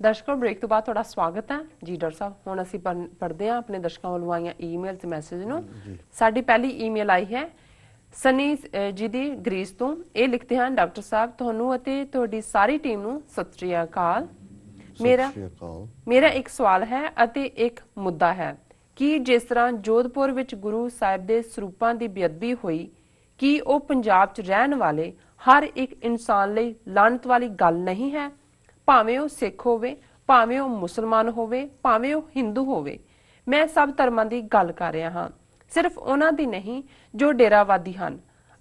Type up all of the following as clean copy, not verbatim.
ਦਰਸ਼ਕੋ break ਤੋਂ ਬਾਅਦ ਤੁਹਾਡਾ ਸਵਾਗਤ ਹੈ ਜੀ ਡਾਕਟਰ ਸਾਹਿਬ। ਹੁਣ ਅਸੀਂ ਪੜ੍ਹਦੇ ਹਾਂ ਆਪਣੇ ਦਰਸ਼ਕਾਂ ਵੱਲੋਂ ਆਈਆਂ ਈਮੇਲ ਤੇ ਮੈਸੇਜ ਨੂੰ। ਸਾਡੀ ਪਹਿਲੀ ਈਮੇਲ ਆਈ ਹੈ ਸਨੀ ਜੀ ਦੀ ਗ੍ਰੀਸ ਤੋਂ। ਇਹ ਲਿਖਦੇ ਹਨ, ਡਾਕਟਰ ਸਾਹਿਬ ਤੁਹਾਨੂੰ ਅਤੇ ਤੁਹਾਡੀ ਸਾਰੀ ਟੀਮ ਨੂੰ ਸਤਿ ਸ਼੍ਰੀ ਅਕਾਲ। ਮੇਰਾ ਇੱਕ ਸਵਾਲ ਹੈ ਅਤੇ ਇੱਕ ਮੁੱਦਾ ਹੈ ਕਿ ਜਿਸ ਤਰ੍ਹਾਂ ਜੋਧਪੁਰ ਵਿੱਚ ਗੁਰੂ ਸਾਹਿਬ ਦੇ ਸਰੂਪਾਂ ਦੀ ਬੇਅਦਬੀ ਹੋਈ, ਕੀ ਉਹ ਪੰਜਾਬ 'ਚ ਰਹਿਣ ਵਾਲੇ ਹਰ ਇੱਕ ਇਨਸਾਨ ਲਈ ਲਾਹਨਤ ਵਾਲੀ ਗੱਲ ਨਹੀਂ ਹੈ? ਭਾਵੇਂ ਉਹ ਸਿੱਖ ਹੋਵੇ, ਭਾਵੇਂ ਉਹ ਮੁਸਲਮਾਨ ਹੋਵੇ, ਭਾਵੇਂ ਉਹ ਹਿੰਦੂ ਹੋਵੇ। ਮੈਂ ਸਭ ਧਰਮਾਂ ਦੀ ਗੱਲ ਕਰ ਰਿਹਾ ਹਾਂ, ਸਿਰਫ ਉਹਨਾਂ ਦੀ ਨਹੀਂ ਜੋ ਡੇਰਾਵਾਦੀ ਹਨ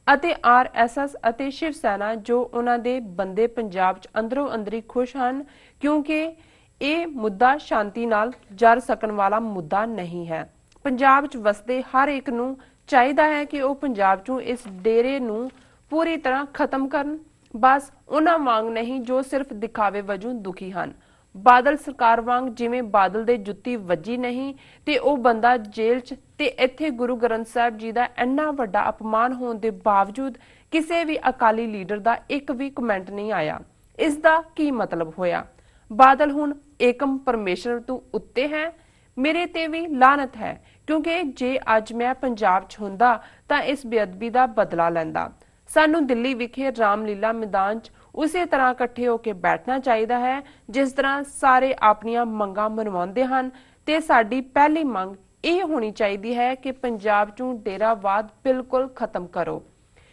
ਅਤੇ RSS ਅਤੇ ਸ਼ਿਵ ਸੈਨਾ ਜੋ ਉਹਨਾਂ ਦੇ ਬੰਦੇ ਪੰਜਾਬ 'ਚ ਅੰਦਰੋਂ ਅੰਦਰੀ ਖੁਸ਼ ਹਨ, ਕਿਉਂਕਿ ਇਹ ਮੁੱਦਾ ਸ਼ਾਂਤੀ ਨਾਲ ਜਰ ਸਕਣ ਵਾਲਾ ਮੁੱਦਾ ਨਹੀਂ ਹੈ। ਪੰਜਾਬ 'ਚ ਵਸਦੇ ਹਰ ਇੱਕ ਨੂੰ ਚਾਹੀਦਾ ਹੈ ਕਿ ਉਹ ਪੰਜਾਬ 'ਚੋਂ ਇਸ ਡੇਰੇ ਨੂੰ ਪੂਰੀ ਤਰ੍ਹਾਂ ਖਤਮ ਕਰਨ। ਬਸ ਉਹਨਾਂ ਵਾਂਗ ਨਹੀਂ ਜੋ ਸਿਰਫ ਦਿਖਾਵੇ ਵਜੋਂ ਦੁਖੀ ਹਨ। ਬਾਦਲ ਸਰਕਾਰ ਵਾਂਗ ਜਿਵੇਂ ਬਾਦਲ ਦੇ ਜੁੱਤੀ ਵੱਜੀ ਨਹੀਂ ਤੇ ਉਹ ਬੰਦਾ ਜੇਲ੍ਹ 'ਚ, ਤੇ ਇੱਥੇ ਗੁਰੂ ਗ੍ਰੰਥ ਸਾਹਿਬ ਜੀ ਦਾ ਇੰਨਾ ਵੱਡਾ ਅਪਮਾਨ ਹੋਣ ਦੇ ਬਾਵਜੂਦ ਕਿਸੇ ਵੀ ਅਕਾਲੀ ਲੀਡਰ ਦਾ ਇੱਕ ਵੀ ਕਮੈਂਟ ਨਹੀਂ ਆਇਆ। ਇਸ ਦਾ ਕੀ ਮਤਲਬ ਹੋਇਆ? ਬਾਦਲ ਹੁਣ ਏਕਮ ਪਰਮੇਸ਼ਰ ਤੋਂ ਉੱਤੇ ਹੈ। ਮੇਰੇ ਤੇ ਵੀ ਲਾਹਨਤ ਹੈ, ਕਿਉਂਕਿ ਜੇ ਅੱਜ ਮੈਂ ਪੰਜਾਬ 'ਚ ਹੁੰਦਾ ਤਾਂ ਇਸ ਬੇਅਦਬੀ ਦਾ ਬਦਲਾ ਲੈਂਦਾ। ਸਾਨੂੰ ਦਿੱਲੀ ਵਿਖੇ ਰਾਮਲੀਲਾ ਮੈਦਾਨ 'ਚ ਉਸੇ ਤਰ੍ਹਾਂ ਇਕੱਠੇ ਹੋ ਕੇ ਬੈਠਣਾ ਚਾਹੀਦਾ ਹੈ ਜਿਸ ਤਰ੍ਹਾਂ ਸਾਰੇ ਆਪਣੀਆਂ ਮੰਗਾਂ ਮਨਵਾਉਂਦੇ ਹਨ। ਤੇ ਸਾਡੀ ਪਹਿਲੀ ਮੰਗ ਇਹ ਹੋਣੀ ਚਾਹੀਦੀ ਹੈ ਕਿ ਪੰਜਾਬ 'ਚੋਂ ਡੇਰਾਵਾਦ ਬਿਲਕੁਲ ਖਤਮ ਕਰੋ।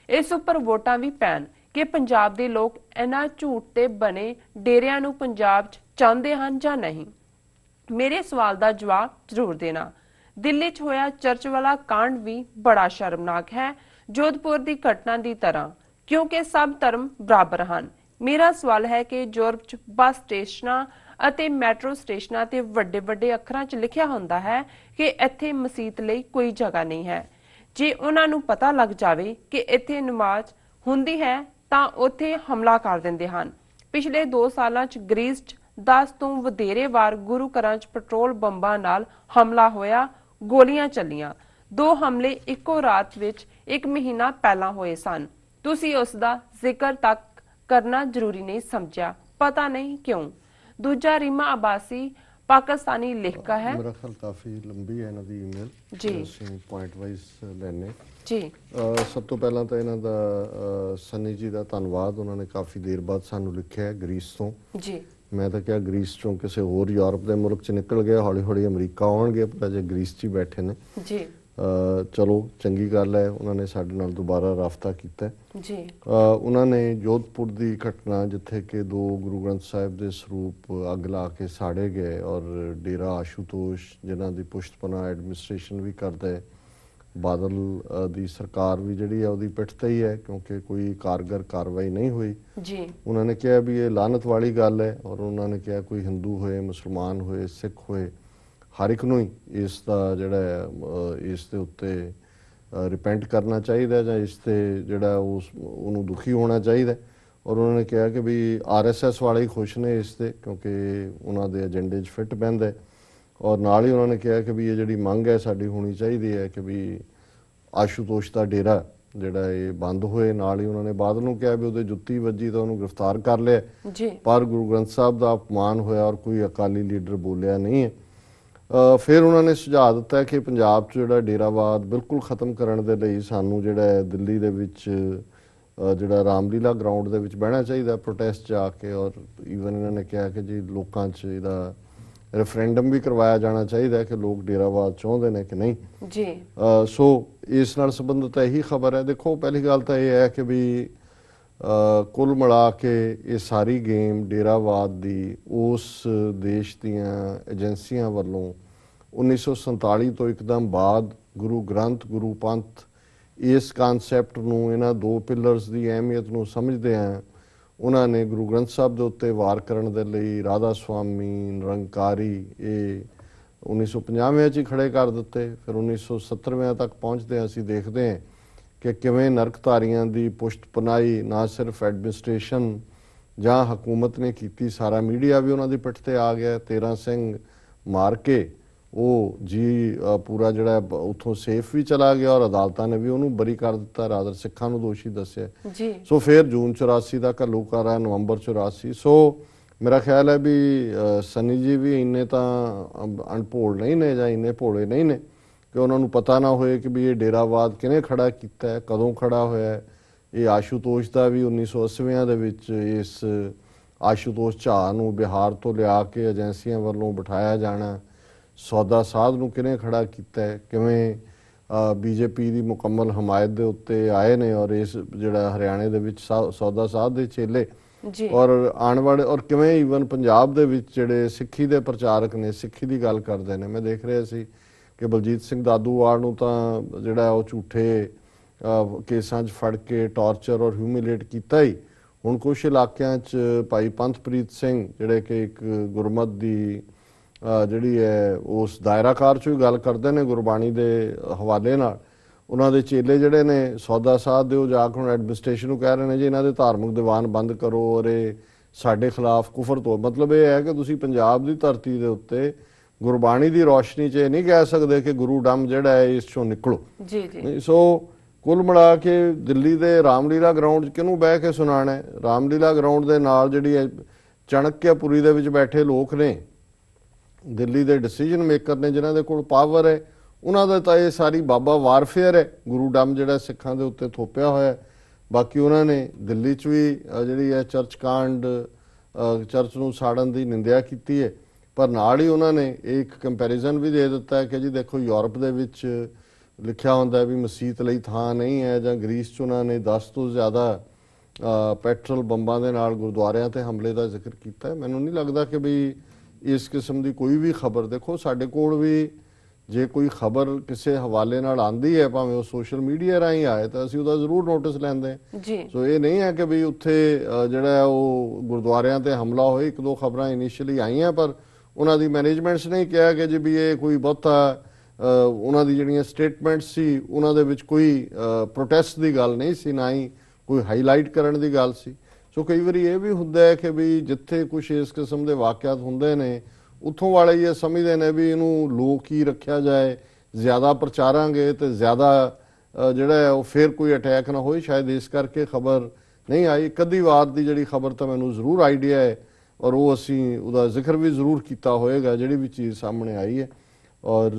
ਇਸ ਉੱਪਰ ਵੋਟਾਂ ਵੀ ਪੈਣ ਕਿ ਪੰਜਾਬ ਦੇ ਲੋਕ ਇਹਨਾਂ ਝੂਠ ਤੇ ਬਣੇ ਡੇਰਿਆਂ ਨੂੰ ਪੰਜਾਬ 'ਚ ਚਾਹੁੰਦੇ ਹਨ ਜਾਂ ਨਹੀਂ। ਮੇਰੇ ਸਵਾਲ ਦਾ ਜਵਾਬ ਜ਼ਰੂਰ ਦੇਣਾ। ਦਿੱਲੀ 'ਚ ਹੋਇਆ ਚਰਚ ਵਾਲਾ ਕਾਂਡ ਵੀ ਬੜਾ ਸ਼ਰਮਨਾਕ ਹੈ, ਜੋਧਪੁਰ ਦੀ ਘਟਨਾ ਦੀ ਤਰ੍ਹਾਂ, ਕਿਉਂਕਿ ਸਭ ਧਰਮ ਬਰਾਬਰ ਹਨ। ਮੇਰਾ ਸਵਾਲ ਹੈ ਕਿ ਯੂਰਪ 'ਚ ਬੱਸ ਸਟੇਸ਼ਨਾਂ ਅਤੇ ਮੈਟਰੋ ਸਟੇਸ਼ਨਾਂ ਤੇ ਵੱਡੇ ਵੱਡੇ ਅੱਖਰਾਂ 'ਚ ਲਿਖਿਆ ਹੁੰਦਾ ਹੈ ਕਿ ਇੱਥੇ ਮਸੀਤ ਲਈ ਕੋਈ ਜਗ੍ਹਾ ਨਹੀਂ ਹੈ। ਜੇ ਉਹਨਾਂ ਨੂੰ ਪਤਾ ਲੱਗ ਜਾਵੇ ਕਿ ਇੱਥੇ ਨਮਾਜ਼ ਹੁੰਦੀ ਹੈ ਤਾਂ ਉੱਥੇ ਹਮਲਾ ਕਰ ਦਿੰਦੇ ਹਨ। ਪਿਛਲੇ 2 ਸਾਲਾਂ 'ਚ ਗ੍ਰੀਸ 'ਚ 10 ਤੋਂ ਵਧੇਰੇ ਵਾਰ ਗੁਰੂ ਘਰਾਂ 'ਚ ਪੈਟਰੋਲ ਬੰਬਾਂ ਨਾਲ ਹਮਲਾ ਹੋਇਆ, ਗੋਲੀਆਂ ਚੱਲੀਆਂ। 2 ਹਮਲੇ ਇੱਕੋ ਰਾਤ ਵਿੱਚ 1 ਮਹੀਨਾ ਪਹਿਲਾਂ ਹੋਏ ਸਨ। ਤੁਸੀਂ ਉਸ ਦਾ ਜ਼ਿਕਰ ਤੱਕ ਕਰਨਾ ਜ਼ਰੂਰੀ ਨਹੀਂ ਸਮਝਿਆ, ਪਤਾ ਨਹੀਂ ਕਿਉਂ। ਦੂਜਾ, ਰੀਮਾ ਅਬਾਸੀ ਪਾਕਿਸਤਾਨੀ ਲੇਖਕਾ ਹੈ। ਮੇਰਾ ਖਿਆਲ ਕਾਫੀ ਲੰਬੀ ਹੈ ਇਹਨਾਂ ਦੀ ਈਮੇਲ ਜੀ, ਅਸੀਂ ਪੁਆਇੰਟ ਵਾਈਜ਼ ਲੈਣੇ ਜੀ। ਸਭ ਤੋਂ ਪਹਿਲਾਂ ਤਾਂ ਇਹਨਾਂ ਦਾ ਸਨੀ ਜੀ ਦਾ ਧੰਨਵਾਦ, ਉਹਨਾਂ ਨੇ ਕਾਫੀ ਦੇਰ ਬਾਅਦ ਸਾਨੂੰ ਲਿਖਿਆ ਹੈ ਗ੍ਰੀਸ ਤੋਂ। ਜੀ, ਮੈਂ ਤਾਂ ਕਿਹਾ ਗ੍ਰੀਸ ਚੋਂ ਕਿਸੇ ਹੋਰ ਯੂਰਪ ਦੇ ਮੁਲਕ 'ਚ ਨਿਕਲ ਗਿਆ, ਹੌਲੀ ਹੌਲੀ ਅਮਰੀਕਾ ਆਉਣਗੇ, ਪਰ ਅਜੇ ਗ੍ਰੀਸ 'ਚ ਹੀ ਬੈਠੇ ਨੇ। ਜੀ, ਚਲੋ ਚੰਗੀ ਗੱਲ ਹੈ, ਉਹਨਾਂ ਨੇ ਸਾਡੇ ਨਾਲ ਦੁਬਾਰਾ ਰਾਬਤਾ ਕੀਤਾ। ਜੀ, ਉਹਨਾਂ ਨੇ ਜੋਧਪੁਰ ਦੀ ਘਟਨਾ, ਜਿੱਥੇ ਕਿ 2 ਗੁਰੂ ਗ੍ਰੰਥ ਸਾਹਿਬ ਦੇ ਸਰੂਪ ਅੱਗ ਲਾ ਕੇ ਸਾੜੇ ਗਏ ਔਰ ਡੇਰਾ ਆਸ਼ੂਤੋਸ਼, ਜਿਨ੍ਹਾਂ ਦੀ ਪੁਸ਼ਤਪਨਾ ਐਡਮਿਨਿਸਟ੍ਰੇਸ਼ਨ ਵੀ ਕਰਦਾ ਹੈ, ਬਾਦਲ ਦੀ ਸਰਕਾਰ ਵੀ ਜਿਹੜੀ ਹੈ ਉਹਦੀ ਪਿੱਠ ਤੇ ਹੀ ਹੈ, ਕਿਉਂਕਿ ਕੋਈ ਕਾਰਗਰ ਕਾਰਵਾਈ ਨਹੀਂ ਹੋਈ। ਜੀ, ਉਹਨਾਂ ਨੇ ਕਿਹਾ ਵੀ ਇਹ ਲਾਹਨਤ ਵਾਲੀ ਗੱਲ ਹੈ, ਔਰ ਉਹਨਾਂ ਨੇ ਕਿਹਾ ਕੋਈ ਹਿੰਦੂ ਹੋਏ, ਮੁਸਲਮਾਨ ਹੋਏ, ਸਿੱਖ ਹੋਏ, ਹਰ ਇੱਕ ਨੂੰ ਹੀ ਇਸ ਦਾ ਜਿਹੜਾ ਇਸ ਦੇ ਉੱਤੇ ਰਿਪੈਂਟ ਕਰਨਾ ਚਾਹੀਦਾ ਜਾਂ ਇਸ ਤੇ ਜਿਹੜਾ ਉਹਨੂੰ ਦੁਖੀ ਹੋਣਾ ਚਾਹੀਦਾ। ਔਰ ਉਹਨਾਂ ਨੇ ਕਿਹਾ ਕਿ ਵੀ RSS ਵਾਲੇ ਹੀ ਖੁਸ਼ ਨੇ ਇਸ ਤੇ, ਕਿਉਂਕਿ ਉਹਨਾਂ ਦੇ ਏਜੰਡੇ 'ਚ ਫਿੱਟ ਬਹਿੰਦਾ ਹੈ। ਔਰ ਨਾਲ ਹੀ ਉਹਨਾਂ ਨੇ ਕਿਹਾ ਕਿ ਵੀ ਇਹ ਜਿਹੜੀ ਮੰਗ ਹੈ ਸਾਡੀ ਹੋਣੀ ਚਾਹੀਦੀ ਹੈ ਕਿ ਵੀ ਆਸ਼ੂਤੋਸ਼ ਦਾ ਡੇਰਾ ਜਿਹੜਾ ਇਹ ਬੰਦ ਹੋਏ। ਨਾਲ ਹੀ ਉਹਨਾਂ ਨੇ ਬਾਦਲ ਨੂੰ ਕਿਹਾ ਵੀ ਉਹਦੇ ਜੁੱਤੀ ਵੱਜੀ ਤਾਂ ਉਹਨੂੰ ਗ੍ਰਿਫਤਾਰ ਕਰ ਲਿਆ, ਪਰ ਗੁਰੂ ਗ੍ਰੰਥ ਸਾਹਿਬ ਦਾ ਅਪਮਾਨ ਹੋਇਆ ਔਰ ਕੋਈ ਅਕਾਲੀ ਲੀਡਰ ਬੋਲਿਆ ਨਹੀਂ ਹੈ। ਫਿਰ ਉਹਨਾਂ ਨੇ ਸੁਝਾਅ ਦਿੱਤਾ ਕਿ ਪੰਜਾਬ 'ਚ ਜਿਹੜਾ ਡੇਰਾਵਾਦ ਬਿਲਕੁਲ ਖਤਮ ਕਰਨ ਦੇ ਲਈ ਸਾਨੂੰ ਜਿਹੜਾ ਦਿੱਲੀ ਦੇ ਵਿੱਚ ਜਿਹੜਾ ਰਾਮਲੀਲਾ ਗਰਾਊਂਡ ਦੇ ਵਿੱਚ ਬਹਿਣਾ ਚਾਹੀਦਾ ਪ੍ਰੋਟੈਸਟ ਜਾ ਕੇ। ਔਰ ਈਵਨ ਇਹਨਾਂ ਨੇ ਕਿਹਾ ਕਿ ਜੀ ਲੋਕਾਂ 'ਚ ਇਹਦਾ ਰੈਫਰੈਂਡਮ ਵੀ ਕਰਵਾਇਆ ਜਾਣਾ ਚਾਹੀਦਾ ਕਿ ਲੋਕ ਡੇਰਾਵਾਦ ਚਾਹੁੰਦੇ ਨੇ ਕਿ ਨਹੀਂ। ਜੀ। ਸੋ ਇਸ ਨਾਲ ਸੰਬੰਧਿਤ ਇਹੀ ਖਬਰ ਹੈ। ਦੇਖੋ, ਪਹਿਲੀ ਗੱਲ ਤਾਂ ਇਹ ਹੈ ਕਿ ਵੀ ਕੁੱਲ ਮਿਲਾ ਕੇ ਇਹ ਸਾਰੀ ਗੇਮ ਡੇਰਾਵਾਦ ਦੀ ਉਸ ਦੇਸ਼ ਦੀਆਂ ਏਜੰਸੀਆਂ ਵੱਲੋਂ 1947 ਤੋਂ ਇੱਕਦਮ ਬਾਅਦ ਗੁਰੂ ਗ੍ਰੰਥ, ਗੁਰੂ ਪੰਥ, ਇਸ ਕਨਸੈਪਟ ਨੂੰ, ਇਹਨਾਂ 2 ਪਿਲਰਸ ਦੀ ਅਹਿਮੀਅਤ ਨੂੰ ਸਮਝਦੇ ਆ, ਉਹਨਾਂ ਨੇ ਗੁਰੂ ਗ੍ਰੰਥ ਸਾਹਿਬ ਦੇ ਉੱਤੇ ਵਾਰ ਕਰਨ ਦੇ ਲਈ ਰਾਧਾ ਸੁਆਮੀ, ਨਿਰੰਕਾਰੀ ਇਹ 1950 'ਚ ਹੀ ਖੜੇ ਕਰ ਦਿੱਤੇ। ਫਿਰ 1970 ਤੱਕ ਪਹੁੰਚਦੇ ਅਸੀਂ ਦੇਖਦੇ ਹਾਂ ਕਿ ਕਿਵੇਂ ਨਰਕਧਾਰੀਆਂ ਦੀ ਪੁਸ਼ਤ ਪਨਾਹੀ ਨਾ ਸਿਰਫ ਐਡਮਿਨਿਸਟ੍ਰੇਸ਼ਨ ਜਾਂ ਹਕੂਮਤ ਨੇ ਕੀਤੀ, ਸਾਰਾ ਮੀਡੀਆ ਵੀ ਉਹਨਾਂ ਦੀ ਪਿੱਠ ਤੇ ਆ ਗਿਆ। 13 ਸਿੰਘ ਮਾਰ ਕੇ ਉਹ ਜੀ ਪੂਰਾ ਜਿਹੜਾ ਉੱਥੋਂ ਸੇਫ ਵੀ ਚਲਾ ਗਿਆ ਔਰ ਅਦਾਲਤਾਂ ਨੇ ਵੀ ਉਹਨੂੰ ਬਰੀ ਕਰ ਦਿੱਤਾ, ਰਾਦਰ ਸਿੱਖਾਂ ਨੂੰ ਦੋਸ਼ੀ ਦੱਸਿਆ। ਸੋ ਫਿਰ ਜੂਨ 84 ਦਾ ਘੱਲੂਘਾਰਾ, ਨਵੰਬਰ 84। ਸੋ मेरा ख्याल है भी सनी जी भी इन्ने तो अनभोल नहीं ने ਜਾਂ इन्ने भोले नहीं ने कि उन्होंने पता ना होए कि भी ये डेरावाद किने खड़ा किया है, कदों खड़ा होया है। ये आशुतोष का भी 1980 ਦੇ ਵਿੱਚ ਇਸ आशुतोष ਝਾਅ ਨੂੰ ਬਿਹਾਰ ਤੋਂ ਲਿਆ ਕੇ ਏਜੰਸੀਆਂ ਵੱਲੋਂ ਬਿਠਾਇਆ ਜਾਣਾ, ਸੌਦਾ ਸਾਧ ਨੂੰ ਕਿਨੇ ਖੜਾ ਕੀਤਾ ਹੈ, ਕਿਵੇਂ ਬੀਜੇਪੀ ਦੀ ਮੁਕੰਮਲ ਹਮਾਇਤ ਦੇ ਉੱਤੇ ਆਏ ਨੇ ਔਰ ਇਸ ਜਿਹੜਾ ਹਰਿਆਣੇ ਦੇ ਵਿੱਚ ਸੌਦਾ ਸਾਧ ਦੇ ਚੇਲੇ ਜੀ ਔਰ ਆਉਣ ਵਾਲੇ ਔਰ ਕਿਵੇਂ ਈਵਨ ਪੰਜਾਬ ਦੇ ਵਿੱਚ ਜਿਹੜੇ ਸਿੱਖੀ ਦੇ ਪ੍ਰਚਾਰਕ ਨੇ ਸਿੱਖੀ ਦੀ ਗੱਲ ਕਰਦੇ ਨੇ। ਮੈਂ ਦੇਖ ਰਿਹਾ ਸੀ ਕਿ ਬਲਜੀਤ ਸਿੰਘ ਦਾਦੂਵਾਲ ਨੂੰ ਤਾਂ ਜਿਹੜਾ ਉਹ ਝੂਠੇ ਕੇਸਾਂ 'ਚ ਫੜ ਕੇ ਟਾਰਚਰ ਔਰ ਹਿਊਮਿਲੇਟ ਕੀਤਾ ਹੀ। ਹੁਣ ਕੁਛ ਇਲਾਕਿਆਂ 'ਚ ਭਾਈ ਪੰਥਪ੍ਰੀਤ ਸਿੰਘ ਜਿਹੜੇ ਕਿ ਇੱਕ ਗੁਰਮਤ ਦੀ ਜਿਹੜੀ ਹੈ ਉਸ ਦਾਇਰਾਕਾਰ 'ਚੋਂ ਹੀ ਗੱਲ ਕਰਦੇ ਨੇ ਗੁਰਬਾਣੀ ਦੇ ਹਵਾਲੇ ਨਾਲ, ਉਹਨਾਂ ਦੇ ਚੇਲੇ ਜਿਹੜੇ ਨੇ ਸੌਦਾ ਸਾਧ ਦੇ ਉਹ ਜਾ ਕੇ ਹੁਣ ਐਡਮਿਨਿਸਟ੍ਰੇਸ਼ਨ ਨੂੰ ਕਹਿ ਰਹੇ ਨੇ ਜੀ ਇਹਨਾਂ ਦੇ ਧਾਰਮਿਕ ਦੀਵਾਨ ਬੰਦ ਕਰੋ ਔਰ ਇਹ ਸਾਡੇ ਖਿਲਾਫ ਕੁਫਰ ਤੋਂ ਮਤਲਬ ਇਹ ਹੈ ਕਿ ਤੁਸੀਂ ਪੰਜਾਬ ਦੀ ਧਰਤੀ ਦੇ ਉੱਤੇ ਗੁਰਬਾਣੀ ਦੀ ਰੋਸ਼ਨੀ 'ਚ ਇਹ ਨਹੀਂ ਕਹਿ ਸਕਦੇ ਕਿ ਗੁਰੂ ਡੰਮ ਜਿਹੜਾ ਹੈ ਇਸ 'ਚੋਂ ਨਿਕਲੋ। ਜੀ ਜੀ ਸੋ ਕੁੱਲ ਮਿਲਾ ਕੇ ਦਿੱਲੀ ਦੇ ਰਾਮਲੀਲਾ ਗਰਾਊਂਡ 'ਚ ਕਿਹਨੂੰ ਬਹਿ ਕੇ ਸੁਣਾਣਾ ਹੈ? ਰਾਮਲੀਲਾ ਗਰਾਊਂਡ ਦੇ ਨਾਲ ਜਿਹੜੀ ਹੈ ਚਾਣਕਿਆਪੁਰੀ ਦੇ ਵਿੱਚ ਬੈਠੇ ਲੋਕ ਨੇ, ਦਿੱਲੀ ਦੇ ਡਿਸੀਜਨ ਮੇਕਰ ਨੇ ਜਿਨ੍ਹਾਂ ਦੇ ਕੋਲ ਪਾਵਰ ਹੈ, ਉਹਨਾਂ ਦਾ ਤਾਂ ਇਹ ਸਾਰੀ ਬਾਬਾ ਵਾਰਫੇਅਰ ਹੈ। ਗੁਰੂ ਡੰਮ ਜਿਹੜਾ ਸਿੱਖਾਂ ਦੇ ਉੱਤੇ ਥੋਪਿਆ ਹੋਇਆ। ਬਾਕੀ ਉਹਨਾਂ ਨੇ ਦਿੱਲੀ 'ਚ ਵੀ ਜਿਹੜੀ ਹੈ ਚਰਚ ਕਾਂਡ ਚਰਚ ਨੂੰ ਸਾੜਨ ਦੀ ਨਿੰਦਿਆ ਕੀਤੀ ਹੈ, ਪਰ ਨਾਲ ਹੀ ਉਹਨਾਂ ਨੇ ਇੱਕ ਕੰਪੈਰੀਜ਼ਨ ਵੀ ਦੇ ਦਿੱਤਾ ਹੈ ਕਿ ਜੀ ਦੇਖੋ ਯੂਰਪ ਦੇ ਵਿੱਚ ਲਿਖਿਆ ਹੁੰਦਾ ਵੀ ਮਸੀਤ ਲਈ ਥਾਂ ਨਹੀਂ ਹੈ, ਜਾਂ ਗ੍ਰੀਸ 'ਚ ਉਹਨਾਂ ਨੇ 10 ਤੋਂ ਜ਼ਿਆਦਾ ਪੈਟਰੋਲ ਬੰਬਾਂ ਦੇ ਨਾਲ ਗੁਰਦੁਆਰਿਆਂ ਤੇ ਹਮਲੇ ਦਾ ਜ਼ਿਕਰ ਕੀਤਾ ਹੈ। ਮੈਨੂੰ ਨਹੀਂ ਲੱਗਦਾ ਕਿ ਵੀ ਇਸ ਕਿਸਮ ਦੀ ਕੋਈ ਵੀ ਖਬਰ, ਦੇਖੋ ਸਾਡੇ ਕੋਲ ਵੀ ਜੇ ਕੋਈ ਖਬਰ ਕਿਸੇ ਹਵਾਲੇ ਨਾਲ ਆਂਦੀ ਹੈ ਭਾਵੇਂ ਉਹ ਸੋਸ਼ਲ ਮੀਡੀਆ ਰਾਹੀਂ ਆਏ ਤਾਂ ਅਸੀਂ ਉਹਦਾ ਜ਼ਰੂਰ ਨੋਟਿਸ ਲੈਂਦੇ ਜੀ। ਸੋ ਇਹ ਨਹੀਂ ਹੈ ਕਿ ਵੀ ਉੱਥੇ ਜਿਹੜਾ ਉਹ ਗੁਰਦੁਆਰਿਆਂ ਤੇ ਹਮਲਾ ਹੋਏ। ਇੱਕ ਦੋ ਖਬਰਾਂ ਇਨੀਸ਼ੀਅਲੀ ਆਈਆਂ ਪਰ ਉਹਨਾਂ ਦੀ ਮੈਨੇਜਮੈਂਟਸ ਨੇ ਕਿਹਾ ਕਿ ਜੀ ਵੀ ਇਹ ਕੋਈ ਬਹੁਤਾ ਉਹਨਾਂ ਦੀ ਜਿਹੜੀਆਂ ਸਟੇਟਮੈਂਟਸ ਸੀ ਉਹਨਾਂ ਦੇ ਵਿੱਚ ਕੋਈ ਪ੍ਰੋਟੈਸਟ ਦੀ ਗੱਲ ਨਹੀਂ ਸੀ, ਨਾ ਹੀ ਕੋਈ ਹਾਈਲਾਈਟ ਕਰਨ ਦੀ ਗੱਲ ਸੀ। ਸੋ ਕਈ ਵਾਰੀ ਇਹ ਵੀ ਹੁੰਦਾ ਹੈ ਕਿ ਵੀ ਜਿੱਥੇ ਕੁਛ ਇਸ ਕਿਸਮ ਦੇ ਵਾਕਿਆਤ ਹੁੰਦੇ ਨੇ ਉੱਥੋਂ ਵਾਲੇ ਇਹ ਸਮਝਦੇ ਨੇ ਵੀ ਇਹਨੂੰ ਲੋਕ ਹੀ ਰੱਖਿਆ ਜਾਏ, ਜ਼ਿਆਦਾ ਪ੍ਰਚਾਰਾਂਗੇ ਤੇ ਜ਼ਿਆਦਾ ਜਿਹੜਾ ਹੈ ਉਹ ਫਿਰ ਕੋਈ ਅਟੈਕ ਨਾ ਹੋਏ, ਸ਼ਾਇਦ ਇਸ ਕਰਕੇ ਖਬਰ ਨਹੀਂ ਆਈ। ਕਦੀ ਵਾਰ ਦੀ ਜਿਹੜੀ ਖਬਰ ਤਾਂ ਮੈਨੂੰ ਜ਼ਰੂਰ ਆਈਡੀਆ ਹੈ ਔਰ ਉਹ ਅਸੀਂ ਉਹਦਾ ਜ਼ਿਕਰ ਵੀ ਜ਼ਰੂਰ ਕੀਤਾ ਹੋਏਗਾ ਜਿਹੜੀ ਵੀ ਚੀਜ਼ ਸਾਹਮਣੇ ਆਈ ਹੈ। ਔਰ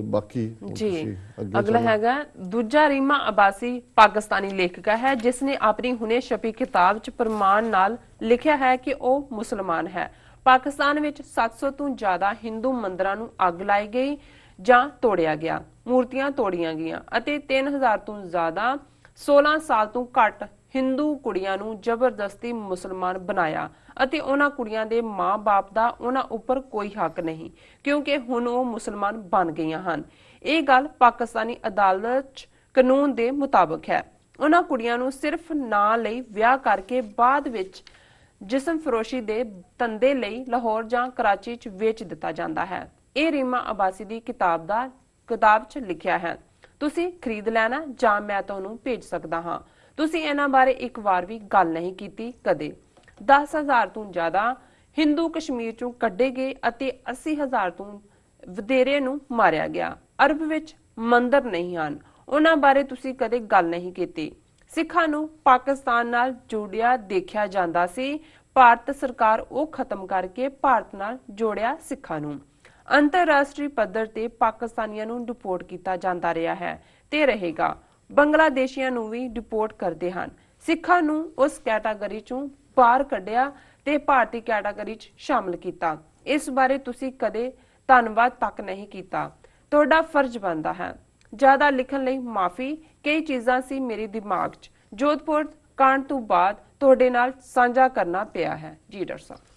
ਬਾਕੀ ਜੀ ਅਗਲਾ ਹੈਗਾ ਦੂਜਾ ਰੀਮਾ ਅਬਾਸੀ, ਪਾਕਿਸਤਾਨੀ ਲੇਖਕਾ ਹੈ ਜਿਸ ਨੇ ਆਪਣੀ ਹੁਣੇ ਛਪੀ ਕਿਤਾਬ 'ਚ ਪ੍ਰਮਾਣ ਨਾਲ ਲਿਖਿਆ ਹੈ ਕਿ ਉਹ ਮੁਸਲਮਾਨ ਹੈ। ਪਾਕਿਸਤਾਨ ਵਿੱਚ 700 ਤੋਂ ਜ਼ਿਆਦਾ ਹਿੰਦੂ ਮੰਦਰਾਂ ਨੂੰ ਅੱਗ ਲਾਈ ਗਈ ਜਾਂ ਤੋੜਿਆ ਗਿਆ, ਮੂਰਤੀਆਂ ਤੋੜੀਆਂ ਗਈਆਂ ਅਤੇ 3000 ਤੋਂ ਜ਼ਿਆਦਾ 16 ਸਾਲ ਤੋਂ ਘੱਟ ਹਿੰਦੂ ਕੁੜੀਆਂ ਨੂੰ ਜ਼ਬਰਦਸਤੀ ਮੁਸਲਮਾਨ ਬਣਾਇਆ ਅਤੇ ਉਹਨਾਂ ਕੁੜੀਆਂ ਦੇ ਮਾਂ-ਬਾਪ ਦਾ ਉਹਨਾਂ ਉੱਪਰ ਕੋਈ ਹੱਕ ਨਹੀਂ ਕਿਉਂਕਿ ਹੁਣ ਉਹ ਮੁਸਲਮਾਨ ਬਣ ਗਈਆਂ ਹਨ। ਇਹ ਗੱਲ ਪਾਕਿਸਤਾਨੀ ਅਦਾਲਤ 'ਚ ਕਾਨੂੰਨ ਦੇ ਮੁਤਾਬਕ ਹੈ। ਉਹਨਾਂ ਕੁੜੀਆਂ ਨੂੰ ਸਿਰਫ ਨਾਂ ਲਈ ਵਿਆਹ ਕਰਕੇ ਬਾਅਦ ਵਿੱਚ ਜਿਸਮ ਫਰੋਸ਼ੀ ਦੇ ਧੰਦੇ ਲਈ ਲਾਹੌਰ ਜਾਂ ਕਰਾਚੀ 'ਚ ਵੇਚ ਦਿੱਤਾ ਜਾਂਦਾ ਹੈ। ਇਹ ਰੀਮਾ ਅਬਾਸੀ ਦੀ ਕਿਤਾਬ 'ਚ ਲਿਖਿਆ ਹੈ। ਤੁਸੀਂ ਖਰੀਦ ਲੈਣਾ ਜਾਂ ਮੈਂ ਤੁਹਾਨੂੰ ਭੇਜ ਸਕਦਾ ਹਾਂ। ਤੁਸੀਂ ਇਹਨਾਂ ਬਾਰੇ ਇੱਕ ਵਾਰ ਵੀ ਗੱਲ ਨਹੀਂ ਕੀਤੀ ਕਦੇ। 10,000 ਤੋਂ ਜ਼ਿਆਦਾ ਹਿੰਦੂ ਕਸ਼ਮੀਰ 'ਚੋਂ ਕੱਢੇ ਗਏ ਅਤੇ 80,000 ਤੋਂ ਵਧੇਰੇ ਨੂੰ ਮਾਰਿਆ ਗਿਆ। ਅਰਬ ਵਿੱਚ ਮੰਦਰ ਨਹੀਂ ਹਨ, ਉਹਨਾਂ ਬਾਰੇ ਤੁਸੀਂ ਕਦੇ ਗੱਲ ਨਹੀਂ ਕੀਤੀ। ਸਿੱਖਾਂ ਨੂੰ ਪਾਕਿਸਤਾਨ ਨਾਲ ਜੋੜਿਆ ਦੇਖਿਆ ਜਾਂਦਾ ਸੀ। ਭਾਰਤ ਸਰਕਾਰ ਉਹ ਖਤਮ ਕਰਕੇ ਭਾਰਤ ਨਾਲ ਜੋੜਿਆ ਸਿੱਖਾਂ ਨੂੰ। ਅੰਤਰਰਾਸ਼ਟਰੀ ਪੱਧਰ ਤੇ ਪਾਕਿਸਤਾਨੀਆਂ ਨੂੰ ਡਿਪੋਰਟ ਕੀਤਾ ਜਾਂਦਾ ਰਿਹਾ ਹੈ ਤੇ ਰਹੇਗਾ। ਬੰਗਲਾਦੇਸ਼ੀਆਂ ਨੂੰ ਵੀ ਡਿਪੋਰਟ ਕਰਦੇ ਹਨ। ਸਿੱਖਾਂ ਨੂੰ ਉਸ ਕੈਟਾਗਰੀ 'ਚੋਂ ਬਾਹਰ ਕੱਢਿਆ ਤੇ ਭਾਰਤੀ ਕੈਟਾਗਰੀ 'ਚ ਸ਼ਾਮਲ ਕੀਤਾ। ਇਸ ਬਾਰੇ ਤੁਸੀਂ ਕਦੇ ਧੰਨਵਾਦ ਤੱਕ ਨਹੀਂ ਕੀਤਾ। ਤੁਹਾਡਾ ਫਰਜ਼ ਬਣਦਾ ਹੈ। ਜ਼ਿਆਦਾ ਲਿਖਣ ਲਈ ਮਾਫੀ। ਕਈ ਚੀਜ਼ਾਂ ਸੀ ਮੇਰੇ ਦਿਮਾਗ 'ਚ ਜੋਧਪੁਰ ਕਾਂਡ ਤੋਂ ਬਾਅਦ ਤੁਹਾਡੇ ਨਾਲ ਸਾਂਝਾ ਕਰਨਾ ਪਿਆ ਹੈ। ਜੀ ਡਾਕਟਰ ਸਾਹਿਬ।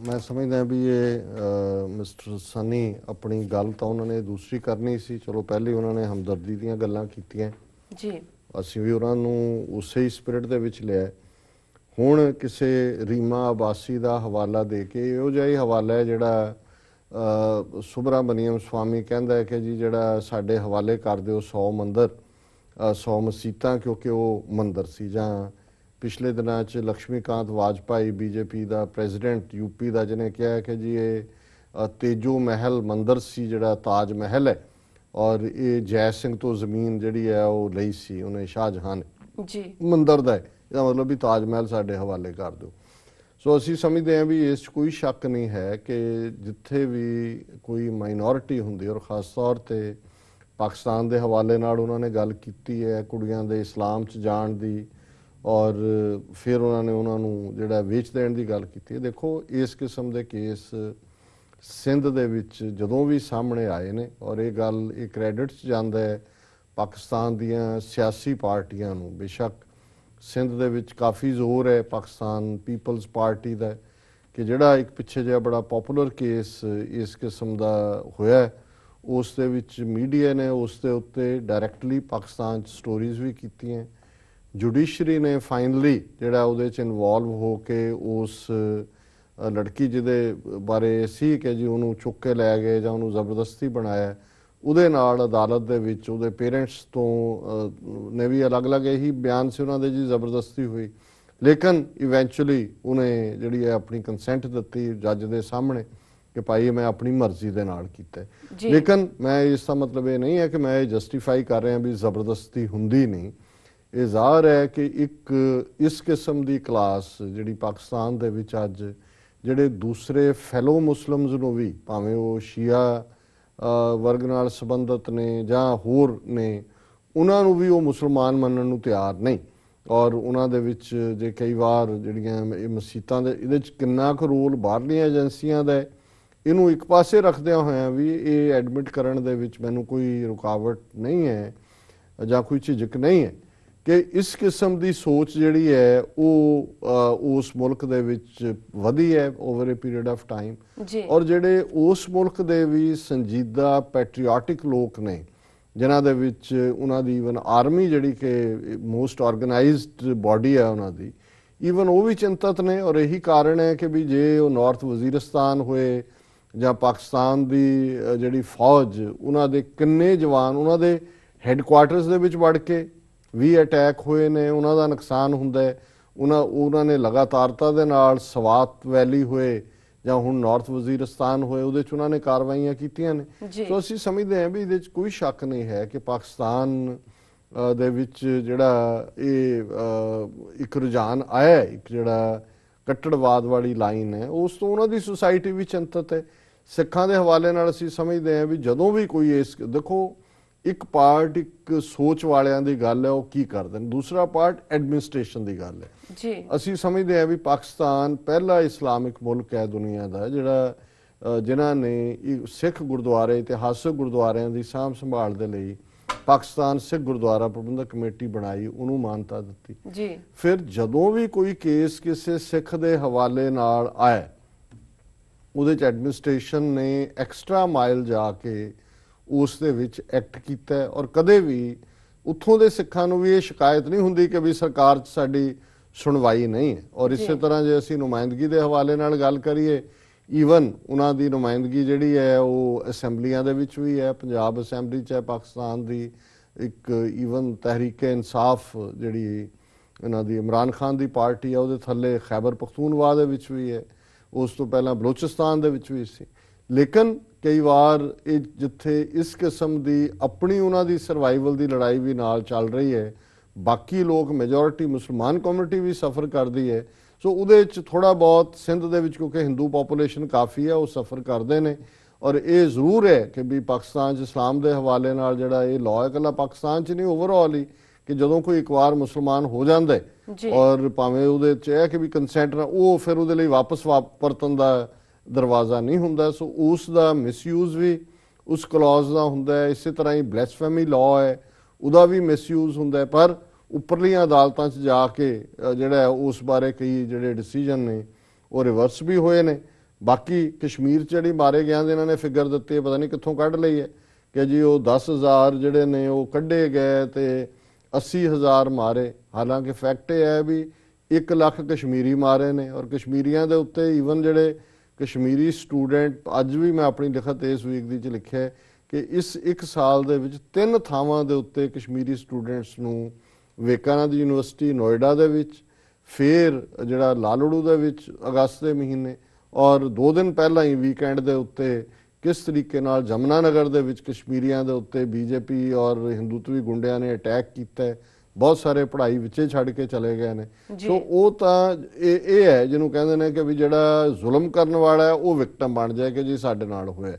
ਮੈਂ ਸਮਝਦਾ ਵੀ ਇਹ ਮਿਸਟਰ ਸਨੀ ਆਪਣੀ ਗੱਲ ਤਾਂ ਉਹਨਾਂ ਨੇ ਦੂਸਰੀ ਕਰਨੀ ਸੀ। ਚਲੋ ਪਹਿਲੇ ਉਹਨਾਂ ਨੇ ਹਮਦਰਦੀ ਦੀਆਂ ਗੱਲਾਂ ਕੀਤੀਆਂ ਜੀ, ਅਸੀਂ ਵੀ ਉਹਨਾਂ ਨੂੰ ਉਸੇ ਹੀ ਸਪਿਰਿਟ ਦੇ ਵਿੱਚ ਲਿਆ। ਹੁਣ ਕਿਸੇ ਰੀਮਾ ਅਬਾਸੀ ਦਾ ਹਵਾਲਾ ਦੇ ਕੇ ਇਹੋ ਜਿਹਾ ਹੀ ਹਵਾਲਾ ਹੈ ਜਿਹੜਾ ਸੁਬਰਾਮਨੀਅਮ ਸਵਾਮੀ ਕਹਿੰਦਾ ਹੈ ਕਿ ਜੀ ਜਿਹੜਾ ਸਾਡੇ ਹਵਾਲੇ ਕਰ ਦਿਓ 100 ਮੰਦਰ 100 ਮਸੀਤਾਂ ਕਿਉਂਕਿ ਉਹ ਮੰਦਰ ਸੀ। ਜਾਂ ਪਿਛਲੇ ਦਿਨਾਂ 'ਚ ਲక్ష్ਮੀਕਾਂਤ ਵਾਜਪਾਈ ਬੀਜੇਪੀ ਦਾ ਪ੍ਰੈਜ਼ੀਡੈਂਟ ਯੂਪੀ ਦਾ ਜਿਹਨੇ ਕਿਹਾ ਕਿ ਜੀ ਇਹ ਤੇਜੋ ਮਹਿਲ ਮੰਦਰ ਸੀ ਜਿਹੜਾ ਤਾਜ ਮਹਿਲ ਹੈ ਔਰ ਇਹ ਜੈ ਸਿੰਘ ਤੋਂ ਜ਼ਮੀਨ ਜਿਹੜੀ ਹੈ ਉਹ ਲਈ ਸੀ ਉਹਨੇ ਸ਼ਾਹਜਹਾਨ ਜੀ ਮੰਦਰ ਦਾ ਹੈ। ਇਹਦਾ ਮਤਲਬ ਵੀ ਤਾਜ ਮਹਿਲ ਸਾਡੇ ਹਵਾਲੇ ਕਰ ਦਿਓ। ਸੋ ਅਸੀਂ ਸਮਝਦੇ ਹਾਂ ਵੀ ਇਸ 'ਚ ਕੋਈ ਸ਼ੱਕ ਨਹੀਂ ਹੈ ਕਿ ਜਿੱਥੇ ਵੀ ਕੋਈ ਮਾਈਨੋਰਿਟੀ ਹੁੰਦੀ ਔਰ ਖ਼ਾਸ ਤੌਰ ਤੇ ਪਾਕਿਸਤਾਨ ਦੇ ਹਵਾਲੇ ਨਾਲ ਉਹਨਾਂ ਨੇ ਗੱਲ ਕੀਤੀ ਹੈ ਕੁੜੀਆਂ ਦੇ ਇਸਲਾਮ 'ਚ ਜਾਣ ਦੀ ਔਰ ਫਿਰ ਉਹਨਾਂ ਨੇ ਉਹਨਾਂ ਨੂੰ ਜਿਹੜਾ ਵੇਚ ਦੇਣ ਦੀ ਗੱਲ ਕੀਤੀ ਹੈ। ਦੇਖੋ ਇਸ ਕਿਸਮ ਦੇ ਕੇਸ ਸਿੰਧ ਦੇ ਵਿੱਚ ਜਦੋਂ ਵੀ ਸਾਹਮਣੇ ਆਏ ਨੇ ਔਰ ਇਹ ਗੱਲ ਇਹ ਕ੍ਰੈਡਿਟ 'ਚ ਜਾਂਦਾ ਹੈ ਪਾਕਿਸਤਾਨ ਦੀਆਂ ਸਿਆਸੀ ਪਾਰਟੀਆਂ ਨੂੰ। ਬੇਸ਼ੱਕ ਸਿੰਧ ਦੇ ਵਿੱਚ ਕਾਫੀ ਜ਼ੋਰ ਹੈ ਪਾਕਿਸਤਾਨ ਪੀਪਲਜ਼ ਪਾਰਟੀ ਦਾ ਕਿ ਜਿਹੜਾ ਇੱਕ ਪਿੱਛੇ ਜਿਹਾ ਬੜਾ ਪਪੂਲਰ ਕੇਸ ਇਸ ਕਿਸਮ ਦਾ ਹੋਇਆ ਉਸ ਦੇ ਵਿੱਚ ਮੀਡੀਆ ਨੇ ਉਸ ਦੇ ਉੱਤੇ ਡਾਇਰੈਕਟਲੀ ਪਾਕਿਸਤਾਨ 'ਚ ਸਟੋਰੀਜ਼ ਵੀ ਕੀਤੀਆਂ। ਜੁਡੀਸ਼ਰੀ ਨੇ ਫਾਈਨਲੀ ਜਿਹੜਾ ਉਹਦੇ 'ਚ ਇਨਵੋਲਵ ਹੋ ਕੇ ਉਸ ਲੜਕੀ ਜਿਹਦੇ ਬਾਰੇ ਸੀ ਕਿ ਜੀ ਉਹਨੂੰ ਚੁੱਕ ਕੇ ਲੈ ਗਏ ਜਾਂ ਉਹਨੂੰ ਜ਼ਬਰਦਸਤੀ ਬਣਾਇਆ ਉਹਦੇ ਨਾਲ ਅਦਾਲਤ ਦੇ ਵਿੱਚ ਉਹਦੇ ਪੇਰੈਂਟਸ ਤੋਂ ਨੇ ਵੀ ਅਲੱਗ-ਅਲੱਗ ਇਹੀ ਬਿਆਨ ਸੀ ਉਹਨਾਂ ਦੇ ਜੀ ਜ਼ਬਰਦਸਤੀ ਹੋਈ ਲੇਕਿਨ ਇਵੈਂਚੁਅਲੀ ਉਹਨੇ ਜਿਹੜੀ ਹੈ ਆਪਣੀ ਕੰਸੈਂਟ ਦਿੱਤੀ ਜੱਜ ਦੇ ਸਾਹਮਣੇ ਕਿ ਭਾਈ ਮੈਂ ਆਪਣੀ ਮਰਜ਼ੀ ਦੇ ਨਾਲ ਕੀਤਾ। ਲੇਕਿਨ ਮੈਂ ਇਸ ਦਾ ਮਤਲਬ ਇਹ ਨਹੀਂ ਹੈ ਕਿ ਮੈਂ ਇਹ ਜਸਟੀਫਾਈ ਕਰ ਰਿਹਾ ਵੀ ਜ਼ਬਰਦਸਤੀ ਹੁੰਦੀ ਨਹੀਂ। ਇਹ ਜ਼ਾਹਰ ਹੈ ਕਿ ਇੱਕ ਇਸ ਕਿਸਮ ਦੀ ਕਲਾਸ ਜਿਹੜੀ ਪਾਕਿਸਤਾਨ ਦੇ ਵਿੱਚ ਅੱਜ ਜਿਹੜੇ ਦੂਸਰੇ ਫੈਲੋ ਮੁਸਲਿਮਸ ਨੂੰ ਵੀ ਭਾਵੇਂ ਉਹ ਸ਼ੀਆ ਵਰਗ ਨਾਲ ਸੰਬੰਧਿਤ ਨੇ ਜਾਂ ਹੋਰ ਨੇ ਉਹਨਾਂ ਨੂੰ ਵੀ ਉਹ ਮੁਸਲਮਾਨ ਮੰਨਣ ਨੂੰ ਤਿਆਰ ਨਹੀਂ ਔਰ ਉਹਨਾਂ ਦੇ ਵਿੱਚ ਜੇ ਕਈ ਵਾਰ ਜਿਹੜੀਆਂ ਇਹ ਮਸੀਤਾਂ ਦੇ ਇਹਦੇ 'ਚ ਕਿੰਨਾ ਕੁ ਰੋਲ ਬਾਹਰਲੀਆਂ ਏਜੰਸੀਆਂ ਦਾ ਇਹਨੂੰ ਇੱਕ ਪਾਸੇ ਰੱਖਦਿਆਂ ਹੋਇਆਂ ਵੀ ਇਹ ਐਡਮਿਟ ਕਰਨ ਦੇ ਵਿੱਚ ਮੈਨੂੰ ਕੋਈ ਰੁਕਾਵਟ ਨਹੀਂ ਹੈ ਜਾਂ ਕੋਈ ਝਿਜਕ ਨਹੀਂ ਹੈ ਕਿ ਇਸ ਕਿਸਮ ਦੀ ਸੋਚ ਜਿਹੜੀ ਹੈ ਉਹ ਉਸ ਮੁਲਕ ਦੇ ਵਿੱਚ ਵਧੀ ਹੈ over a period of time ਔਰ ਜਿਹੜੇ ਉਸ ਮੁਲਕ ਦੇ ਵੀ ਸੰਜੀਦਾ ਪੈਟਰੀਓਟਿਕ ਲੋਕ ਨੇ ਜਿਨ੍ਹਾਂ ਦੇ ਵਿੱਚ ਉਹਨਾਂ ਦੀ ਈਵਨ ਆਰਮੀ ਜਿਹੜੀ ਕਿ ਮੋਸਟ ਆਰਗੇਨਾਈਜ਼ਡ ਬਾਡੀ ਹੈ ਉਹਨਾਂ ਦੀ ਈਵਨ ਉਹ ਵੀ ਚਿੰਤਤ ਨੇ ਔਰ ਇਹੀ ਕਾਰਨ ਹੈ ਕਿ ਵੀ ਜੇ ਉਹ ਨਾਰਥ ਵਜ਼ੀਰਿਸਤਾਨ ਹੋਏ ਜਾਂ ਪਾਕਿਸਤਾਨ ਦੀ ਜਿਹੜੀ ਫੌਜ ਉਹਨਾਂ ਦੇ ਕਿੰਨੇ ਜਵਾਨ ਉਹਨਾਂ ਦੇ ਹੈੱਡਕੁਆਰਟਰਸ ਦੇ ਵਿੱਚ ਵੜ ਕੇ ਵੀ ਅਟੈਕ ਹੋਏ ਨੇ ਉਹਨਾਂ ਦਾ ਨੁਕਸਾਨ ਹੁੰਦਾ ਹੈ। ਉਹਨਾਂ ਨੇ ਲਗਾਤਾਰਤਾ ਦੇ ਨਾਲ ਸਵਾਤ ਵੈਲੀ ਹੋਏ ਜਾਂ ਹੁਣ ਨਾਰਥ ਵਜ਼ੀਰਿਸਤਾਨ ਹੋਏ ਉਹਦੇ 'ਚ ਉਹਨਾਂ ਨੇ ਕਾਰਵਾਈਆਂ ਕੀਤੀਆਂ ਨੇ। ਸੋ ਅਸੀਂ ਸਮਝਦੇ ਹਾਂ ਵੀ ਇਹਦੇ 'ਚ ਕੋਈ ਸ਼ੱਕ ਨਹੀਂ ਹੈ ਕਿ ਪਾਕਿਸਤਾਨ ਦੇ ਵਿੱਚ ਜਿਹੜਾ ਇਹ ਇੱਕ ਰੁਝਾਨ ਆਇਆ ਇੱਕ ਜਿਹੜਾ ਕੱਟੜਵਾਦ ਵਾਲੀ ਲਾਈਨ ਹੈ ਉਸ ਤੋਂ ਉਹਨਾਂ ਦੀ ਸੁਸਾਇਟੀ ਵੀ ਚਿੰਤਤ ਹੈ। ਸਿੱਖਾਂ ਦੇ ਹਵਾਲੇ ਨਾਲ ਅਸੀਂ ਸਮਝਦੇ ਹਾਂ ਵੀ ਜਦੋਂ ਵੀ ਕੋਈ ਇਸ ਦੇਖੋ ਇੱਕ ਪਾਰਟ ਇੱਕ ਸੋਚ ਵਾਲਿਆਂ ਦੀ ਗੱਲ ਹੈ ਉਹ ਕੀ ਕਰਦੇ ਨੇ ਦੂਸਰਾ ਪਾਰਟ ਐਡਮਿਨਿਸਟ੍ਰੇਸ਼ਨ ਦੀ ਗੱਲ ਹੈ ਜੀ। ਅਸੀਂ ਸਮਝਦੇ ਹਾਂ ਵੀ ਪਾਕਿਸਤਾਨ ਪਹਿਲਾ ਇਸਲਾਮਿਕ ਮੁਲਕ ਹੈ ਦੁਨੀਆ ਦਾ ਜਿਹੜਾ ਜਿਨ੍ਹਾਂ ਨੇ ਸਿੱਖ ਗੁਰਦੁਆਰੇ ਇਤਿਹਾਸਕ ਗੁਰਦੁਆਰਿਆਂ ਦੀ ਸਾਂਭ ਸੰਭਾਲ ਦੇ ਲਈ ਪਾਕਿਸਤਾਨ ਸਿੱਖ ਗੁਰਦੁਆਰਾ ਪ੍ਰਬੰਧਕ ਕਮੇਟੀ ਬਣਾਈ ਉਹਨੂੰ ਮਾਨਤਾ ਦਿੱਤੀ ਜੀ। ਫਿਰ ਜਦੋਂ ਵੀ ਕੋਈ ਕੇਸ ਕਿਸੇ ਸਿੱਖ ਦੇ ਹਵਾਲੇ ਨਾਲ ਆਇਆ ਉਹਦੇ 'ਚ ਐਡਮਿਨਿਸਟ੍ਰੇਸ਼ਨ ਨੇ ਐਕਸਟਰਾ ਮਾਈਲ ਜਾ ਕੇ ਉਸ ਦੇ ਵਿੱਚ ਐਕਟ ਕੀਤਾ ਔਰ ਕਦੇ ਵੀ ਉੱਥੋਂ ਦੇ ਸਿੱਖਾਂ ਨੂੰ ਵੀ ਇਹ ਸ਼ਿਕਾਇਤ ਨਹੀਂ ਹੁੰਦੀ ਕਿ ਵੀ ਸਰਕਾਰ 'ਚ ਸਾਡੀ ਸੁਣਵਾਈ ਨਹੀਂ ਹੈ। ਔਰ ਇਸੇ ਤਰ੍ਹਾਂ ਜੇ ਅਸੀਂ ਨੁਮਾਇੰਦਗੀ ਦੇ ਹਵਾਲੇ ਨਾਲ ਗੱਲ ਕਰੀਏ ਈਵਨ ਉਹਨਾਂ ਦੀ ਨੁਮਾਇੰਦਗੀ ਜਿਹੜੀ ਹੈ ਉਹ ਅਸੈਂਬਲੀਆਂ ਦੇ ਵਿੱਚ ਵੀ ਹੈ ਪੰਜਾਬ ਅਸੈਂਬਲੀ 'ਚ ਹੈ ਪਾਕਿਸਤਾਨ ਦੀ ਇੱਕ ਈਵਨ ਤਹਿਰੀਕ-ਏ ਇਨਸਾਫ ਜਿਹੜੀ ਇਹਨਾਂ ਦੀ ਇਮਰਾਨ ਖਾਨ ਦੀ ਪਾਰਟੀ ਹੈ ਉਹਦੇ ਥੱਲੇ ਖੈਬਰ ਪਖਤੂਨਵਾ ਦੇ ਵਿੱਚ ਵੀ ਹੈ ਉਸ ਤੋਂ ਪਹਿਲਾਂ ਬਲੋਚਿਸਤਾਨ ਦੇ ਵਿੱਚ ਵੀ ਸੀ। ਲੇਕਿਨ ਕਈ ਵਾਰ ਇਹ ਜਿੱਥੇ ਇਸ ਕਿਸਮ ਦੀ ਆਪਣੀ ਉਹਨਾਂ ਦੀ ਸਰਵਾਈਵਲ ਦੀ ਲੜਾਈ ਵੀ ਨਾਲ ਚੱਲ ਰਹੀ ਹੈ ਬਾਕੀ ਲੋਕ ਮੈਜੋਰਿਟੀ ਮੁਸਲਮਾਨ ਕਮਿਊਨਿਟੀ ਵੀ ਸਫਰ ਕਰਦੀ ਹੈ ਸੋ ਉਹਦੇ 'ਚ ਥੋੜ੍ਹਾ ਬਹੁਤ ਸਿੰਧ ਦੇ ਵਿੱਚ ਕਿਉਂਕਿ ਹਿੰਦੂ ਪਾਪੂਲੇਸ਼ਨ ਕਾਫੀ ਹੈ ਉਹ ਸਫਰ ਕਰਦੇ ਨੇ ਔਰ ਇਹ ਜ਼ਰੂਰ ਹੈ ਕਿ ਵੀ ਪਾਕਿਸਤਾਨ 'ਚ ਇਸਲਾਮ ਦੇ ਹਵਾਲੇ ਨਾਲ ਜਿਹੜਾ ਇਹ ਲਾਅ ਹੈ ਇਕੱਲਾ ਪਾਕਿਸਤਾਨ 'ਚ ਨਹੀਂ ਓਵਰਆਲ ਹੀ ਕਿ ਜਦੋਂ ਕੋਈ ਇੱਕ ਵਾਰ ਮੁਸਲਮਾਨ ਹੋ ਜਾਂਦਾ ਔਰ ਭਾਵੇਂ ਉਹਦੇ 'ਚ ਹੈ ਕਿ ਵੀ ਕੰਸੈਂਟ ਨਾ ਉਹ ਫਿਰ ਉਹਦੇ ਲਈ ਵਾਪਸ ਵਰਤਣ ਦਾ ਦਰਵਾਜ਼ਾ ਨਹੀਂ ਹੁੰਦਾ। ਸੋ ਉਸ ਦਾ ਮਿਸਯੂਜ਼ ਵੀ ਉਸ ਕਲੌਜ਼ ਦਾ ਹੁੰਦਾ ਹੈ। ਇਸੇ ਤਰ੍ਹਾਂ ਹੀ ਬਲੈਸਫੇਮੀ ਲਾਅ ਹੈ ਉਹਦਾ ਵੀ ਮਿਸਯੂਜ਼ ਹੁੰਦਾ ਪਰ ਉੱਪਰਲੀਆਂ ਅਦਾਲਤਾਂ 'ਚ ਜਾ ਕੇ ਜਿਹੜਾ ਉਸ ਬਾਰੇ ਕਈ ਜਿਹੜੇ ਡਿਸੀਜਨ ਨੇ ਉਹ ਰਿਵਰਸ ਵੀ ਹੋਏ ਨੇ। ਬਾਕੀ ਕਸ਼ਮੀਰ 'ਚ ਜਿਹੜੀ ਮਾਰੇ ਗਿਆ ਇਹਨਾਂ ਨੇ ਫਿਗਰ ਦਿੱਤੀ ਹੈ ਪਤਾ ਨਹੀਂ ਕਿੱਥੋਂ ਕੱਢ ਲਈ ਹੈ ਕਿ ਜੀ ਉਹ 10,000 ਜਿਹੜੇ ਨੇ ਉਹ ਕੱਢੇ ਗਏ ਤੇ 80,000 ਮਾਰੇ ਹਾਲਾਂਕਿ ਫੈਕਟ ਇਹ ਹੈ ਵੀ 1 ਲੱਖ ਕਸ਼ਮੀਰੀ ਮਾਰੇ ਨੇ ਔਰ ਕਸ਼ਮੀਰੀਆਂ ਦੇ ਉੱਤੇ ਈਵਨ ਜਿਹੜੇ ਕਸ਼ਮੀਰੀ ਸਟੂਡੈਂਟ ਅੱਜ ਵੀ ਮੈਂ ਆਪਣੀ ਲਿਖਤ ਇਸ ਵੀਕ ਦੀ 'ਚ ਲਿਖਿਆ ਕਿ ਇਸ 1 ਸਾਲ ਦੇ ਵਿੱਚ 3 ਥਾਵਾਂ ਦੇ ਉੱਤੇ ਕਸ਼ਮੀਰੀ ਸਟੂਡੈਂਟਸ ਨੂੰ ਵਿਵੇਕਾਨੰਦ ਯੂਨੀਵਰਸਿਟੀ ਨੋਇਡਾ ਦੇ ਵਿੱਚ ਫਿਰ ਜਿਹੜਾ ਲਾਲੜੂ ਦੇ ਵਿੱਚ ਅਗਸਤ ਦੇ ਮਹੀਨੇ ਔਰ 2 ਦਿਨ ਪਹਿਲਾਂ ਹੀ ਵੀਕਐਂਡ ਦੇ ਉੱਤੇ ਕਿਸ ਤਰੀਕੇ ਨਾਲ ਜਮਨਾ ਨਗਰ ਦੇ ਵਿੱਚ ਕਸ਼ਮੀਰੀਆਂ ਦੇ ਉੱਤੇ ਬੀਜੇਪੀ ਔਰ ਹਿੰਦੂਤਵੀ ਗੁੰਡਿਆਂ ਨੇ ਅਟੈਕ ਕੀਤਾ ਬਹੁਤ ਸਾਰੇ ਪੜ੍ਹਾਈ ਵਿੱਚੇ ਛੱਡ ਕੇ ਚਲੇ ਗਏ ਨੇ। ਸੋ ਉਹ ਤਾਂ ਇਹ ਹੈ ਜਿਹਨੂੰ ਕਹਿੰਦੇ ਨੇ ਕਿ ਵੀ ਜਿਹੜਾ ਜ਼ੁਲਮ ਕਰਨ ਵਾਲਾ ਹੈ ਉਹ ਵਿਕਟਮ ਬਣ ਜਾਏ ਕਿ ਜੀ ਸਾਡੇ ਨਾਲ ਹੋਇਆ।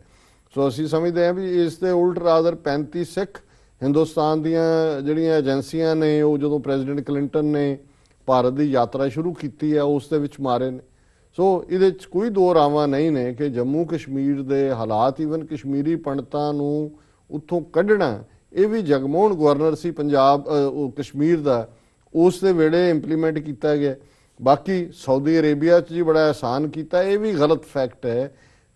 ਸੋ ਅਸੀਂ ਸਮਝਦੇ ਹਾਂ ਵੀ ਇਸ ਦੇ ਉਲਟ ਰਾਦਰ 35 ਸਿੱਖ ਹਿੰਦੁਸਤਾਨ ਦੀਆਂ ਜਿਹੜੀਆਂ ਏਜੰਸੀਆਂ ਨੇ ਉਹ ਜਦੋਂ ਪ੍ਰੈਜ਼ੀਡੈਂਟ ਕਲਿੰਟਨ ਨੇ ਭਾਰਤ ਦੀ ਯਾਤਰਾ ਸ਼ੁਰੂ ਕੀਤੀ ਹੈ ਉਸ ਦੇ ਵਿੱਚ ਮਾਰੇ ਨੇ। ਸੋ ਇਹਦੇ 'ਚ ਕੋਈ ਦੋ ਰਾਵਾਂ ਨਹੀਂ ਨੇ ਕਿ ਜੰਮੂ ਕਸ਼ਮੀਰ ਦੇ ਹਾਲਾਤ ਈਵਨ ਕਸ਼ਮੀਰੀ ਪੰਡਤਾਂ ਨੂੰ ਉੱਥੋਂ ਕੱਢਣਾ, ਇਹ ਵੀ ਜਗਮੋਹਨ ਗਵਰਨਰ ਸੀ ਪੰਜਾਬ ਕਸ਼ਮੀਰ ਦਾ, ਉਸ ਦੇ ਵੇਲੇ ਇੰਪਲੀਮੈਂਟ ਕੀਤਾ ਗਿਆ। ਬਾਕੀ ਸਾਊਦੀ ਅਰੇਬੀਆ 'ਚ ਜੀ ਬੜਾ ਆਸਾਨ ਕੀਤਾ, ਇਹ ਵੀ ਗਲਤ ਫੈਕਟ ਹੈ।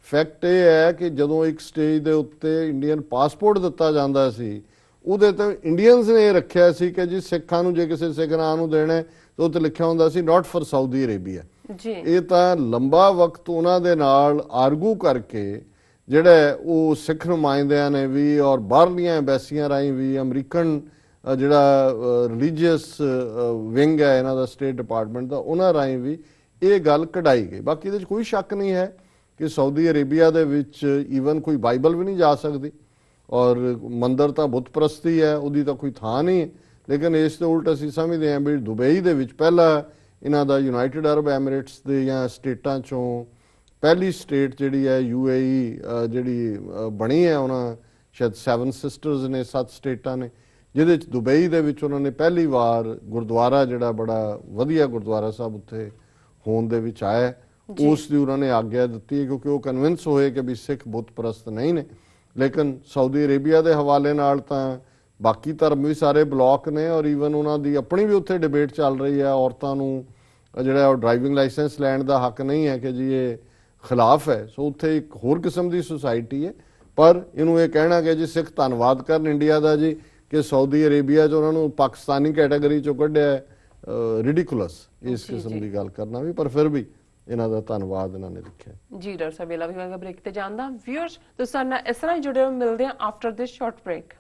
ਫੈਕਟ ਇਹ ਹੈ ਕਿ ਜਦੋਂ ਇੱਕ ਸਟੇਜ ਦੇ ਉੱਤੇ ਇੰਡੀਅਨ ਪਾਸਪੋਰਟ ਦਿੱਤਾ ਜਾਂਦਾ ਸੀ ਉਹਦੇ ਤੇ ਇੰਡੀਅਨਸ ਨੇ ਇਹ ਰੱਖਿਆ ਸੀ ਕਿ ਜੀ ਸਿੱਖਾਂ ਨੂੰ ਜੇ ਕਿਸੇ ਸਿੱਖ ਨਾਂ ਨੂੰ ਦੇਣਾ ਤਾਂ ਉੱਤੇ ਲਿਖਿਆ ਹੁੰਦਾ ਸੀ ਨਾਟ ਫॉर ਸਾਊਦੀ ਅਰੇਬੀਆ। ਇਹ ਤਾਂ ਲੰਬਾ ਵਕਤ ਉਹਨਾਂ ਦੇ ਨਾਲ ਆਰਗੂ ਕਰਕੇ ਜਿਹੜਾ ਉਹ ਸਿੱਖ ਨੁਮਾਇੰਦਿਆਂ ਨੇ ਵੀ ਔਰ ਬਾਹਰਲੀਆਂ ਐਮਬੈਸੀਆਂ ਰਾਹੀਂ ਵੀ ਅਮਰੀਕਨ ਜਿਹੜਾ ਰਿਲੀਜੀਅਸ ਵਿੰਗ ਹੈ ਇਹਨਾਂ ਦਾ ਸਟੇਟ ਡਿਪਾਰਟਮੈਂਟ ਦਾ ਉਹਨਾਂ ਰਾਹੀਂ ਵੀ ਇਹ ਗੱਲ ਕਢਾਈ ਗਈ। ਬਾਕੀ ਇਹਦੇ 'ਚ ਕੋਈ ਸ਼ੱਕ ਨਹੀਂ ਹੈ ਕਿ ਸਾਊਦੀ ਅਰੇਬੀਆ ਦੇ ਵਿੱਚ ਈਵਨ ਕੋਈ ਬਾਈਬਲ ਵੀ ਨਹੀਂ ਜਾ ਸਕਦੀ ਔਰ ਮੰਦਰ ਤਾਂ ਬੁੱਤ ਪ੍ਰਸਤੀ ਹੈ, ਉਹਦੀ ਤਾਂ ਕੋਈ ਥਾਂ ਨਹੀਂ। ਲੇਕਿਨ ਇਸ ਦੇ ਉਲਟ ਅਸੀਂ ਸਮਝਦੇ ਹਾਂ ਵੀ ਦੁਬਈ ਦੇ ਵਿੱਚ ਪਹਿਲਾਂ ਇਹਨਾਂ ਦਾ ਯੂਨਾਈਟਿਡ ਅਰਬ ਐਮਿਰੇਟਸ ਦੇ ਜਾਂ ਸਟੇਟਾਂ 'ਚੋਂ ਪਹਿਲੀ ਸਟੇਟ ਜਿਹੜੀ ਹੈ UAE ਜਿਹੜੀ ਬਣੀ ਹੈ, ਉਹਨਾਂ ਸ਼ਾਇਦ 7 ਸਿਸਟਰਸ ਨੇ, 7 ਸਟੇਟਾਂ ਨੇ, ਜਿਹਦੇ 'ਚ ਦੁਬਈ ਦੇ ਵਿੱਚ ਉਹਨਾਂ ਨੇ ਪਹਿਲੀ ਵਾਰ ਗੁਰਦੁਆਰਾ ਜਿਹੜਾ ਬੜਾ ਵਧੀਆ ਗੁਰਦੁਆਰਾ ਸਾਹਿਬ ਉੱਥੇ ਹੋਣ ਦੇ ਵਿੱਚ ਆਇਆ, ਉਸ ਦੀ ਉਹਨਾਂ ਨੇ ਆਗਿਆ ਦਿੱਤੀ ਹੈ ਕਿਉਂਕਿ ਉਹ ਕਨਵਿੰਸ ਹੋਏ ਕਿ ਵੀ ਸਿੱਖ ਬੁੱਤ ਪ੍ਰਸਤ ਨਹੀਂ ਨੇ। ਲੇਕਿਨ ਸਾਊਦੀ ਅਰੇਬੀਆ ਦੇ ਹਵਾਲੇ ਨਾਲ ਤਾਂ ਬਾਕੀ ਧਰਮ ਵੀ ਸਾਰੇ ਬਲੌਕ ਨੇ ਔਰ ਈਵਨ ਉਹਨਾਂ ਦੀ ਆਪਣੀ ਵੀ ਉੱਥੇ ਡਿਬੇਟ ਚੱਲ ਰਹੀ ਹੈ। ਔਰਤਾਂ ਨੂੰ ਜਿਹੜਾ ਉਹ ਡਰਾਈਵਿੰਗ ਲਾਇਸੈਂਸ ਲੈਣ ਦਾ ਹੱਕ ਨਹੀਂ ਹੈ ਕਿ ਜੀ ਇਹ ਖਿਲਾਫ ਹੈ। ਸੋ ਉੱਥੇ ਇੱਕ ਹੋਰ ਕਿਸਮ ਦੀ ਸੁਸਾਇਟੀ ਹੈ। ਪਰ ਇਹਨੂੰ ਇਹ ਕਹਿਣਾ ਕਿ ਜੀ ਸਿੱਖ ਧੰਨਵਾਦ ਕਰਨ ਇੰਡੀਆ ਦਾ ਜੀ ਕਿ ਸਾਊਦੀ ਅਰੇਬੀਆ 'ਚ ਉਹਨਾਂ ਨੂੰ ਪਾਕਿਸਤਾਨੀ ਕੈਟਾਗਰੀ 'ਚੋਂ ਕੱਢਿਆ, ਰਿਡੀਕੂਲਸ ਇਸ ਕਿਸਮ ਦੀ ਗੱਲ ਕਰਨਾ ਵੀ, ਪਰ ਫਿਰ ਵੀ ਇਹਨਾਂ ਦਾ ਧੰਨਵਾਦ ਇਹਨਾਂ ਨੇ ਲਿਖਿਆ। ਜੀ ਡਾਕਟਰ ਸਾਹਿਬ, ਵੇਲਾ ਵੀ ਹੋਏਗਾ ਬ੍ਰੇਕ ਤੇ ਜਾਣ ਦਾ। ਵਿਊਅਰਸ ਤੁਸੀਂ ਸਾਡੇ ਨਾਲ ਇਸ ਤਰ੍ਹਾਂ ਹੀ ਜੁੜੇ ਹੋ, ਮਿਲਦੇ ਹਾਂ ਆਫਟਰ ਦਿਸ ਸ਼ਾਰਟ ਬ੍ਰੇਕ।